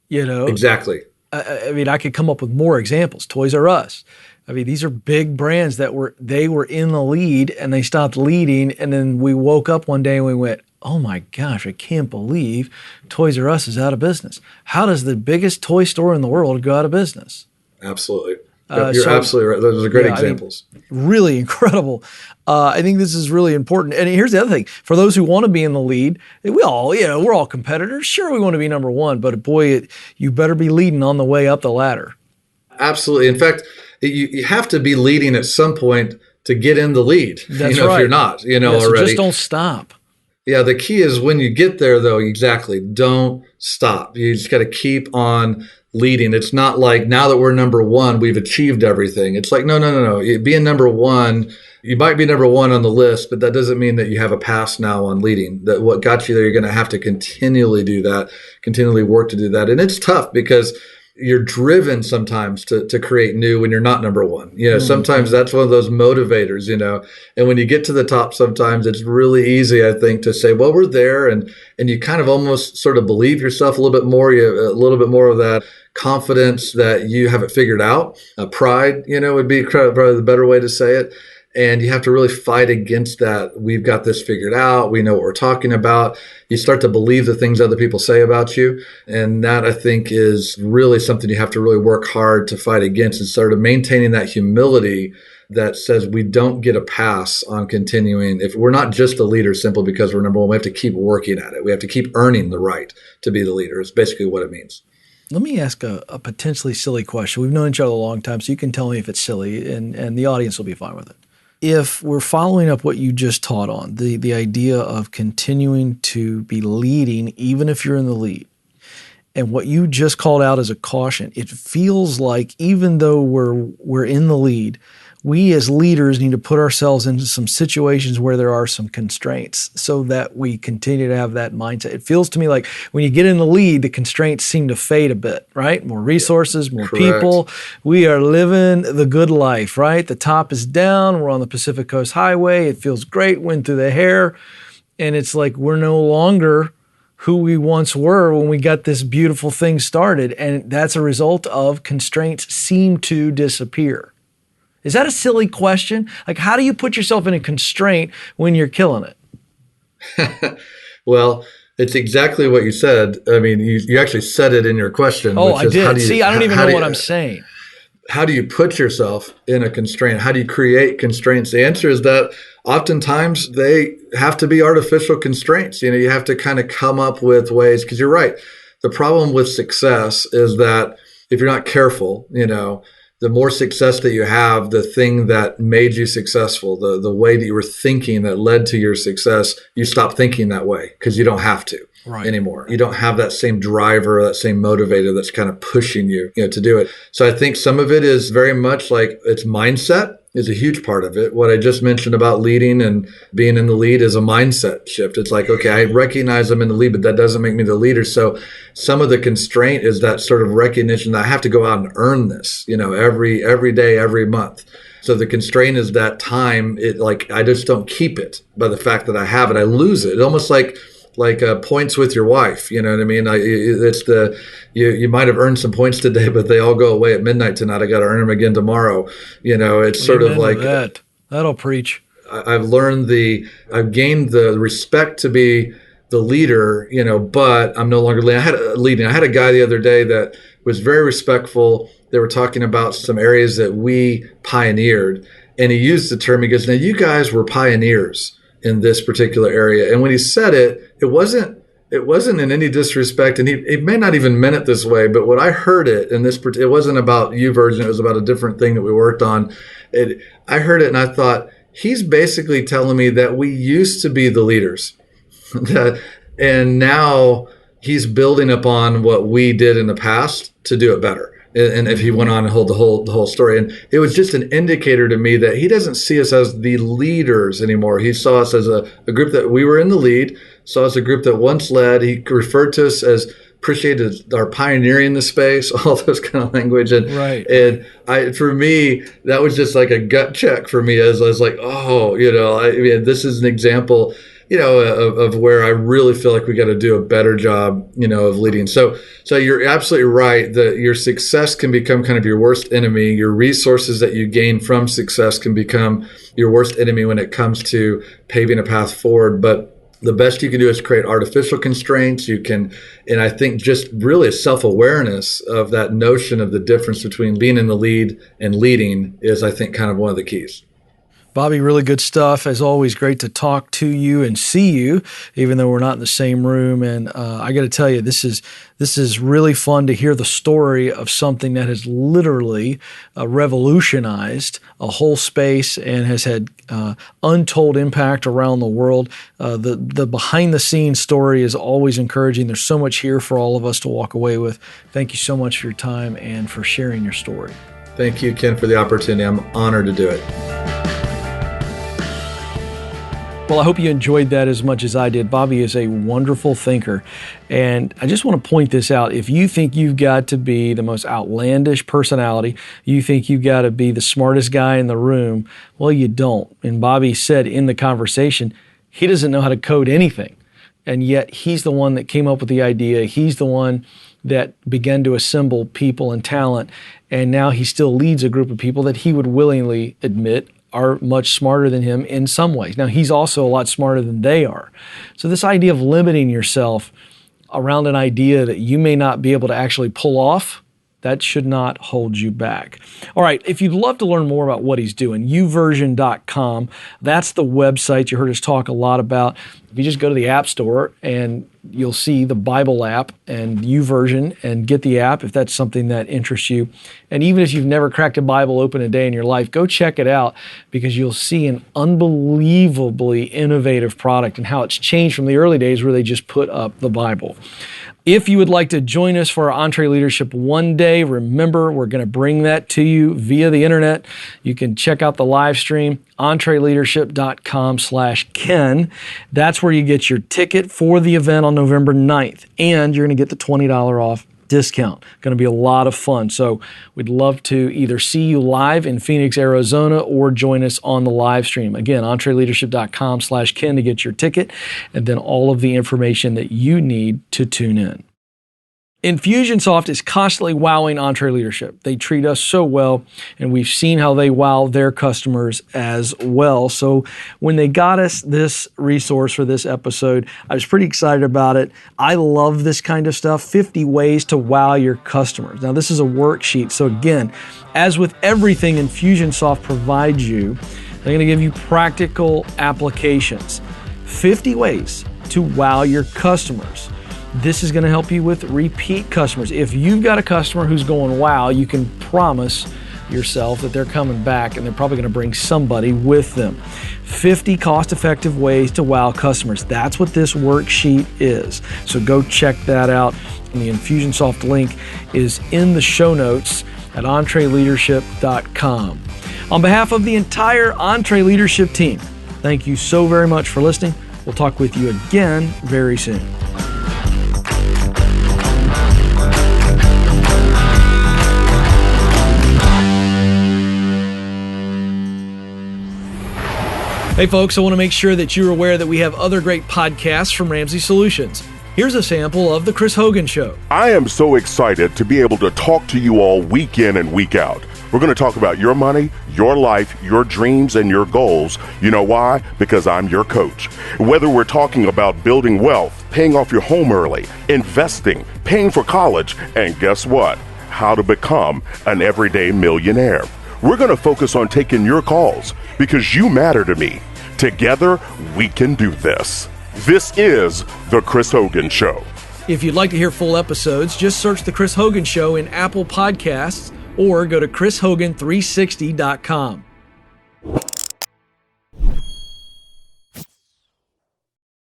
Exactly. I mean, I could come up with more examples. Toys R Us. I mean, these are big brands that were in the lead and they stopped leading. And then we woke up one day and we went, oh my gosh, I can't believe Toys R Us is out of business. How does the biggest toy store in the world go out of business? Absolutely. You're absolutely right. Those are great examples. I mean, really incredible. I think this is really important. And here's the other thing. For those who want to be in the lead, we're all competitors. Sure, we want to be number one, but boy, you better be leading on the way up the ladder. Absolutely. In fact, you have to be leading at some point to get in the lead. That's right. If you're not, so already. Just don't stop. Yeah, the key is when you get there, though, exactly, don't stop. You just got to keep on leading. It's not like now that we're number one, we've achieved everything. It's like, no. Being number one, you might be number one on the list, but that doesn't mean that you have a pass now on leading. That what got you there, you're going to have to continually do that, continually work to do that. And it's tough because you're driven sometimes to create new when you're not number one. Sometimes that's one of those motivators, and when you get to the top, sometimes it's really easy, I think, to say, well, we're there. And you kind of almost sort of believe yourself a little bit more. You have a little bit more of that confidence that you have it figured out. Pride, would be probably the better way to say it. And you have to really fight against that. We've got this figured out. We know what we're talking about. You start to believe the things other people say about you. And that, I think, is really something you have to really work hard to fight against, and sort of maintaining that humility that says we don't get a pass on continuing. If we're not just a leader simply because we're number one, we have to keep working at it. We have to keep earning the right to be the leader is basically what it means. Let me ask a potentially silly question. We've known each other a long time, so you can tell me if it's silly, and the audience will be fine with it. If we're following up what you just taught on, the idea of continuing to be leading even if you're in the lead, and what you just called out as a caution, it feels like even though we're in the lead, we as leaders need to put ourselves into some situations where there are some constraints so that we continue to have that mindset. It feels to me like when you get in the lead, the constraints seem to fade a bit, right? More resources, more people. We are living the good life, right? The top is down. We're on the Pacific Coast Highway. It feels great, wind through the hair. And it's like we're no longer who we once were when we got this beautiful thing started. And that's a result of constraints seem to disappear. Is that a silly question? Like, how do you put yourself in a constraint when you're killing it? Well, it's exactly what you said. I mean, you actually said it in your question. Oh, I did. See, I don't even know what I'm saying. How do you put yourself in a constraint? How do you create constraints? The answer is that oftentimes they have to be artificial constraints. You have to kind of come up with ways, because you're right. The problem with success is that if you're not careful, the more success that you have, the thing that made you successful, the way that you were thinking that led to your success, you stop thinking that way because you don't have to anymore. You don't have that same driver, that same motivator that's kind of pushing you, to do it. So I think some of it is very much like it's mindset is a huge part of it. What I just mentioned about leading and being in the lead is a mindset shift. It's like, okay, I recognize I'm in the lead, but that doesn't make me the leader. So some of the constraint is that sort of recognition that I have to go out and earn this, every day, every month. So the constraint is that time. I just don't keep it by the fact that I have it. I lose it. Almost like points with your wife. You know what I mean? It's you might have earned some points today, but they all go away at midnight tonight. I got to earn them again tomorrow. It's sort of like that. That'll preach. I've gained the respect to be the leader, but I'm no longer leading. I had a guy the other day that was very respectful. They were talking about some areas that we pioneered, and he used the term. He goes, "Now you guys were pioneers in this particular area." And when he said it, it wasn't in any disrespect, and he may not even meant it this way, but when I heard it it wasn't about YouVersion, it was about a different thing that we worked on. I heard it and I thought, he's basically telling me that we used to be the leaders, and now he's building upon what we did in the past to do it better. And if he went on and hold the whole story, and it was just an indicator to me that he doesn't see us as the leaders anymore. He saw us as a group that we were in the lead, saw us as a group that once led. He referred to us as appreciated our pioneering in the space, all those kind of language. And, right. And for me, that was just like a gut check for me as I was like, oh, this is an example, of where I really feel like we got to do a better job, of leading. So you're absolutely right that your success can become kind of your worst enemy. Your resources that you gain from success can become your worst enemy when it comes to paving a path forward. But the best you can do is create artificial constraints. You can, and I think just really a self-awareness of that notion of the difference between being in the lead and leading is, I think, kind of one of the keys. Bobby, really good stuff. As always, great to talk to you and see you, even though we're not in the same room. And I got to tell you, this is really fun to hear the story of something that has literally revolutionized a whole space and has had untold impact around the world. The behind-the-scenes story is always encouraging. There's so much here for all of us to walk away with. Thank you so much for your time and for sharing your story. Thank you, Ken, for the opportunity. I'm honored to do it. Well, I hope you enjoyed that as much as I did. Bobby is a wonderful thinker. And I just want to point this out. If you think you've got to be the most outlandish personality, you think you've got to be the smartest guy in the room, well, you don't. And Bobby said in the conversation, he doesn't know how to code anything. And yet he's the one that came up with the idea. He's the one that began to assemble people and talent. And now he still leads a group of people that he would willingly admit are much smarter than him in some ways. Now, he's also a lot smarter than they are. So this idea of limiting yourself around an idea that you may not be able to actually pull off, that should not hold you back. All right, if you'd love to learn more about what he's doing, YouVersion.com, that's the website you heard us talk a lot about. If you just go to the App Store and you'll see the Bible app and YouVersion and get the app if that's something that interests you. And even if you've never cracked a Bible open a day in your life, go check it out because you'll see an unbelievably innovative product and how it's changed from the early days where they just put up the Bible. If you would like to join us for our EntreLeadership one day, remember, we're going to bring that to you via the internet. You can check out the live stream, EntreLeadership.com/Ken. That's where you get your ticket for the event on November 9th, and you're going to get the $20 off discount. Going to be a lot of fun. So we'd love to either see you live in Phoenix, Arizona, or join us on the live stream. Again, EntreLeadership.com/Ken to get your ticket, and then all of the information that you need to tune in. Infusionsoft is constantly wowing EntreLeadership. They treat us so well, and we've seen how they wow their customers as well. So when they got us this resource for this episode, I was pretty excited about it. I love this kind of stuff, 50 ways to wow your customers. Now, this is a worksheet. So again, as with everything Infusionsoft provides you, they're going to give you practical applications. 50 ways to wow your customers. This is going to help you with repeat customers. If you've got a customer who's going wow, you can promise yourself that they're coming back and they're probably going to bring somebody with them. 50 cost-effective ways to wow customers. That's what this worksheet is. So go check that out. And the Infusionsoft link is in the show notes at EntreLeadership.com. On behalf of the entire EntreLeadership team, thank you so very much for listening. We'll talk with you again very soon. Hey folks, I want to make sure that you're aware that we have other great podcasts from Ramsey Solutions. Here's a sample of The Chris Hogan Show. I am so excited to be able to talk to you all week in and week out. We're going to talk about your money, your life, your dreams, and your goals. You know why? Because I'm your coach. Whether we're talking about building wealth, paying off your home early, investing, paying for college, and guess what? How to become an everyday millionaire. We're going to focus on taking your calls because you matter to me. Together, we can do this. This is The Chris Hogan Show. If you'd like to hear full episodes, just search The Chris Hogan Show in Apple Podcasts or go to chrishogan360.com.